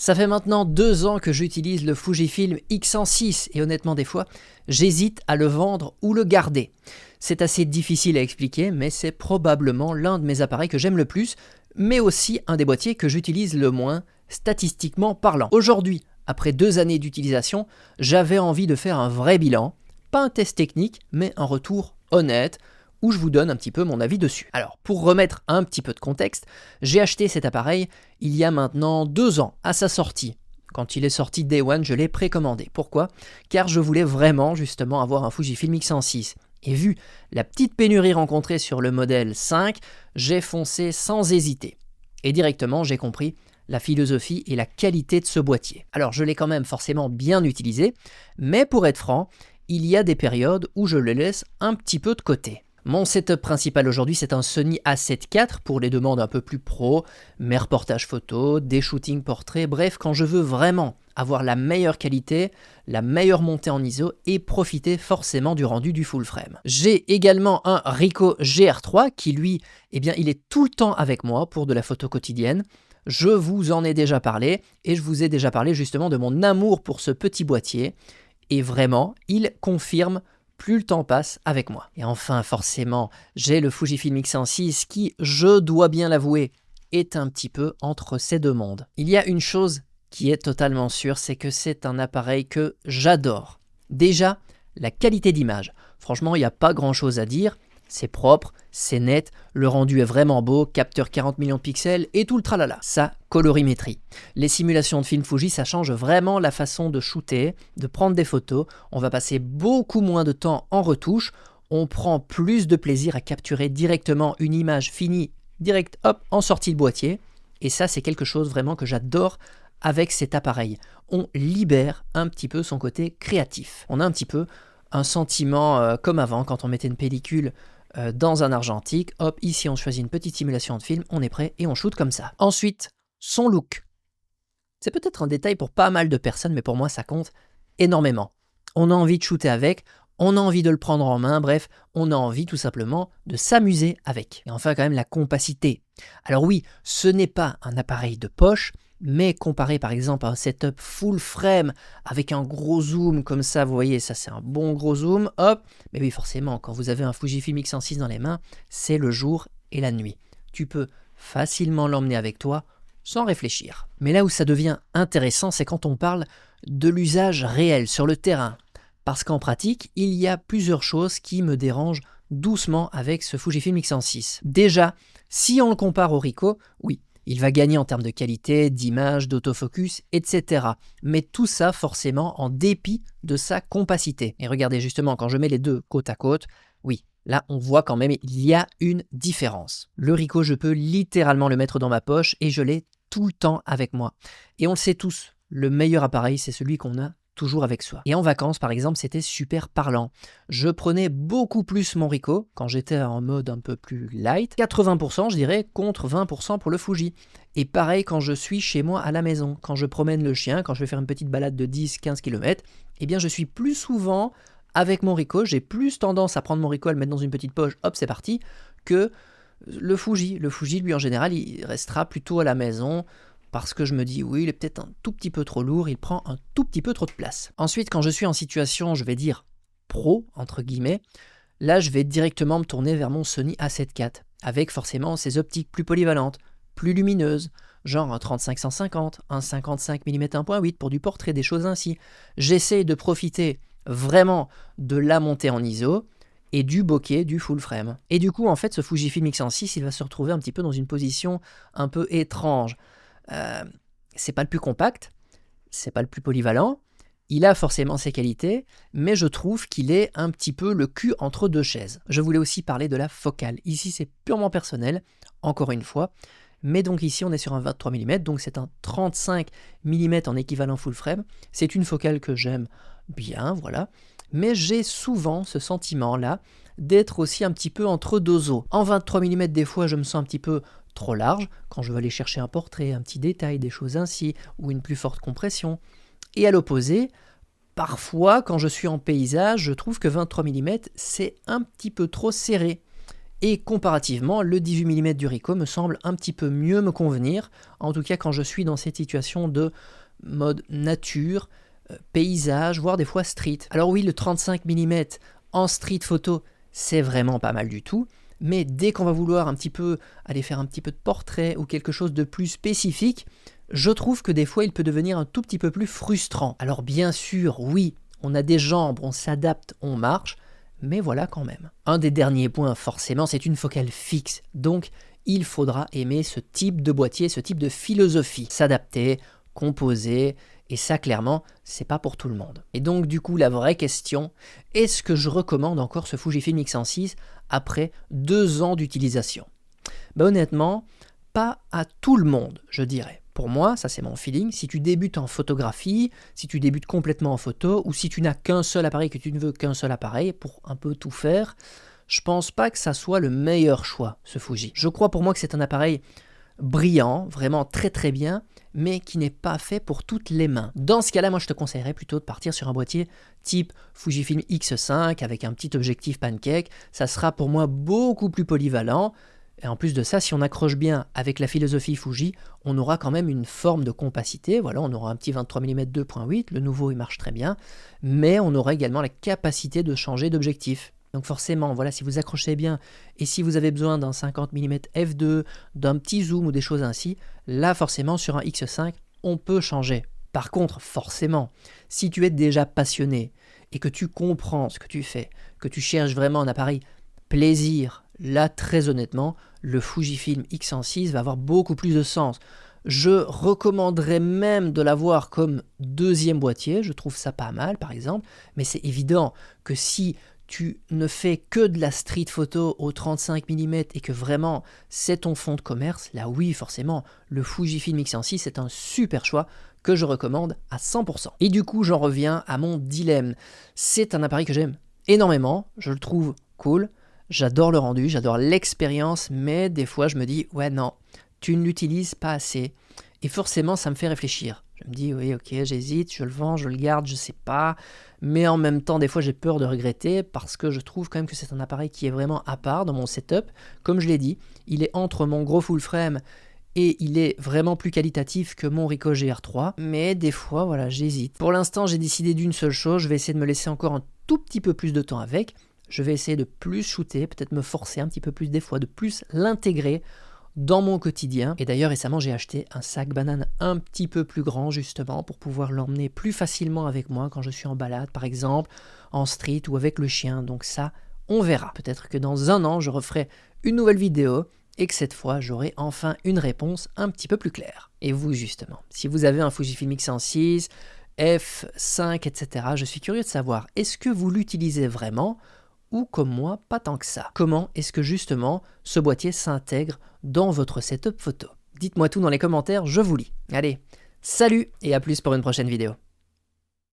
Ça fait maintenant 2 ans que j'utilise le Fujifilm X106 et honnêtement des fois, j'hésite à le vendre ou le garder. C'est assez difficile à expliquer, mais c'est probablement l'un de mes appareils que j'aime le plus, mais aussi un des boîtiers que j'utilise le moins, statistiquement parlant. Aujourd'hui, après 2 années d'utilisation, j'avais envie de faire un vrai bilan, pas un test technique, mais un retour honnête, où je vous donne un petit peu mon avis dessus. Alors, pour remettre un petit peu de contexte, j'ai acheté cet appareil il y a maintenant 2 ans, à sa sortie. Quand il est sorti Day One, je l'ai précommandé. Pourquoi ? Car je voulais vraiment justement avoir un Fujifilm X106. Et vu la petite pénurie rencontrée sur le modèle 5, j'ai foncé sans hésiter. Et directement, j'ai compris la philosophie et la qualité de ce boîtier. Alors, je l'ai quand même forcément bien utilisé, mais pour être franc, il y a des périodes où je le laisse un petit peu de côté. Mon setup principal aujourd'hui, c'est un Sony A7 IV pour les demandes un peu plus pro, mes reportages photos, des shootings portraits, bref, quand je veux vraiment avoir la meilleure qualité, la meilleure montée en ISO et profiter forcément du rendu du full frame. J'ai également un Ricoh GR3 qui lui, il est tout le temps avec moi pour de la photo quotidienne. Je vous en ai déjà parlé et je vous ai déjà parlé justement de mon amour pour ce petit boîtier et vraiment, il confirme plus le temps passe avec moi. Et enfin, forcément, j'ai le Fujifilm X106 qui, je dois bien l'avouer, est un petit peu entre ces deux mondes. Il y a une chose qui est totalement sûre, c'est que c'est un appareil que j'adore. Déjà, la qualité d'image. Franchement, il n'y a pas grand chose à dire. C'est propre, c'est net, le rendu est vraiment beau, capteur 40 millions de pixels et tout le tralala. Sa colorimétrie. Les simulations de film Fuji, ça change vraiment la façon de shooter, de prendre des photos. On va passer beaucoup moins de temps en retouche. On prend plus de plaisir à capturer directement une image finie, direct hop, en sortie de boîtier. Et ça, c'est quelque chose vraiment que j'adore avec cet appareil. On libère un petit peu son côté créatif. On a un petit peu un sentiment comme avant, quand on mettait une pellicule dans un argentique, hop, ici on choisit une petite simulation de film, on est prêt et on shoot comme ça. Ensuite, son look. C'est peut-être un détail pour pas mal de personnes, mais pour moi ça compte énormément. On a envie de shooter avec, on a envie de le prendre en main, bref, on a envie tout simplement de s'amuser avec. Et enfin quand même la compacité. Alors oui, ce n'est pas un appareil de poche, mais comparé par exemple à un setup full frame avec un gros zoom comme ça, vous voyez, ça c'est un bon gros zoom, hop, mais oui forcément, quand vous avez un Fujifilm X106 dans les mains, c'est le jour et la nuit. Tu peux facilement l'emmener avec toi sans réfléchir. Mais là où ça devient intéressant, c'est quand on parle de l'usage réel sur le terrain. Parce qu'en pratique, il y a plusieurs choses qui me dérangent doucement avec ce Fujifilm X106. Déjà, si on le compare au Ricoh, oui, il va gagner en termes de qualité, d'image, d'autofocus, etc. Mais tout ça forcément en dépit de sa compacité. Et regardez justement, quand je mets les deux côte à côte, oui, là on voit quand même il y a une différence. Le Ricoh, je peux littéralement le mettre dans ma poche et je l'ai tout le temps avec moi. Et on le sait tous, le meilleur appareil, c'est celui qu'on a toujours avec soi. Et en vacances, par exemple, c'était super parlant. Je prenais beaucoup plus mon Ricoh quand j'étais en mode un peu plus light, 80% je dirais, contre 20% pour le Fuji. Et pareil quand je suis chez moi à la maison, quand je promène le chien, quand je vais faire une petite balade de 10-15 km, eh bien je suis plus souvent avec mon Ricoh, j'ai plus tendance à prendre mon Ricoh, à le mettre dans une petite poche, hop c'est parti, que le Fuji. Le Fuji, lui en général, il restera plutôt à la maison, parce que je me dis, oui, il est peut-être un tout petit peu trop lourd, il prend un tout petit peu trop de place. Ensuite, quand je suis en situation, je vais dire pro, entre guillemets, là, je vais directement me tourner vers mon Sony A7 IV, avec forcément ses optiques plus polyvalentes, plus lumineuses, genre un 35-150, un 55 mm 1.8 pour du portrait, des choses ainsi. J'essaie de profiter vraiment de la montée en ISO, et du bokeh, du full frame. Et du coup, en fait, ce Fujifilm X106, il va se retrouver un petit peu dans une position un peu étrange. C'est pas le plus compact, c'est pas le plus polyvalent, il a forcément ses qualités, mais je trouve qu'il est un petit peu le cul entre deux chaises. Je voulais aussi parler de la focale. Ici, c'est purement personnel, encore une fois, mais donc ici, on est sur un 23 mm, donc c'est un 35 mm en équivalent full frame. C'est une focale que j'aime bien, voilà, mais j'ai souvent ce sentiment-là d'être aussi un petit peu entre deux eaux. En 23 mm, des fois, je me sens un petit peu trop large, quand je veux aller chercher un portrait, un petit détail, des choses ainsi, ou une plus forte compression. Et à l'opposé, parfois, quand je suis en paysage, je trouve que 23 mm, c'est un petit peu trop serré. Et comparativement, le 18 mm du Ricoh me semble un petit peu mieux me convenir, en tout cas quand je suis dans cette situation de mode nature, paysage, voire des fois street. Alors oui, le 35 mm en street photo, c'est vraiment pas mal du tout, mais dès qu'on va vouloir un petit peu aller faire un petit peu de portrait ou quelque chose de plus spécifique, je trouve que des fois il peut devenir un tout petit peu plus frustrant. Alors bien sûr, oui, on a des jambes, on s'adapte, on marche, mais voilà quand même. Un des derniers points, forcément, c'est une focale fixe, donc il faudra aimer ce type de boîtier, ce type de philosophie, s'adapter, composer, et ça clairement, c'est pas pour tout le monde. Et donc du coup, la vraie question, est-ce que je recommande encore ce Fujifilm X106 après 2 ans d'utilisation? Honnêtement, pas à tout le monde, je dirais. Pour moi, ça c'est mon feeling, si tu débutes en photographie, si tu débutes complètement en photo, ou si tu n'as qu'un seul appareil, que tu ne veux qu'un seul appareil pour un peu tout faire, je pense pas que ça soit le meilleur choix, ce Fuji. Je crois pour moi que c'est un appareil brillant, vraiment très très bien, mais qui n'est pas fait pour toutes les mains. Dans ce cas-là, moi je te conseillerais plutôt de partir sur un boîtier type Fujifilm X5 avec un petit objectif pancake, ça sera pour moi beaucoup plus polyvalent. Et en plus de ça, si on accroche bien avec la philosophie Fuji, on aura quand même une forme de compacité. Voilà, on aura un petit 23 mm 2.8, le nouveau il marche très bien, mais on aura également la capacité de changer d'objectif. Donc forcément, voilà, si vous accrochez bien et si vous avez besoin d'un 50 mm f2, d'un petit zoom ou des choses ainsi, là forcément sur un X5, on peut changer. Par contre, forcément, si tu es déjà passionné et que tu comprends ce que tu fais, que tu cherches vraiment un appareil plaisir, là très honnêtement, le Fujifilm X106 va avoir beaucoup plus de sens. Je recommanderais même de l'avoir comme deuxième boîtier, je trouve ça pas mal par exemple, mais c'est évident que si tu ne fais que de la street photo au 35 mm et que vraiment c'est ton fond de commerce, là oui forcément le Fujifilm X106 est un super choix que je recommande à 100%. Et du coup j'en reviens à mon dilemme. C'est un appareil que j'aime énormément, je le trouve cool, j'adore le rendu, j'adore l'expérience, mais des fois je me dis ouais non, tu ne l'utilises pas assez. Et forcément ça me fait réfléchir. Je me dis oui ok j'hésite, je le vends, je le garde, je sais pas. Mais en même temps des fois j'ai peur de regretter parce que je trouve quand même que c'est un appareil qui est vraiment à part dans mon setup. Comme je l'ai dit, il est entre mon gros full frame et il est vraiment plus qualitatif que mon Ricoh GR3. Mais des fois voilà j'hésite. Pour l'instant j'ai décidé d'une seule chose, je vais essayer de me laisser encore un tout petit peu plus de temps avec. Je vais essayer de plus shooter, peut-être me forcer un petit peu plus des fois, de plus l'intégrer dans mon quotidien. Et d'ailleurs récemment j'ai acheté un sac banane un petit peu plus grand justement pour pouvoir l'emmener plus facilement avec moi quand je suis en balade par exemple, en street ou avec le chien. Donc ça, on verra. Peut-être que dans 1 an je referai une nouvelle vidéo et que cette fois j'aurai enfin une réponse un petit peu plus claire. Et vous justement, si vous avez un Fujifilm X106, F5, etc., je suis curieux de savoir, est-ce que vous l'utilisez vraiment ou comme moi, pas tant que ça. Comment est-ce que justement ce boîtier s'intègre dans votre setup photo? Dites-moi tout dans les commentaires, je vous lis. Allez, salut et à plus pour une prochaine vidéo.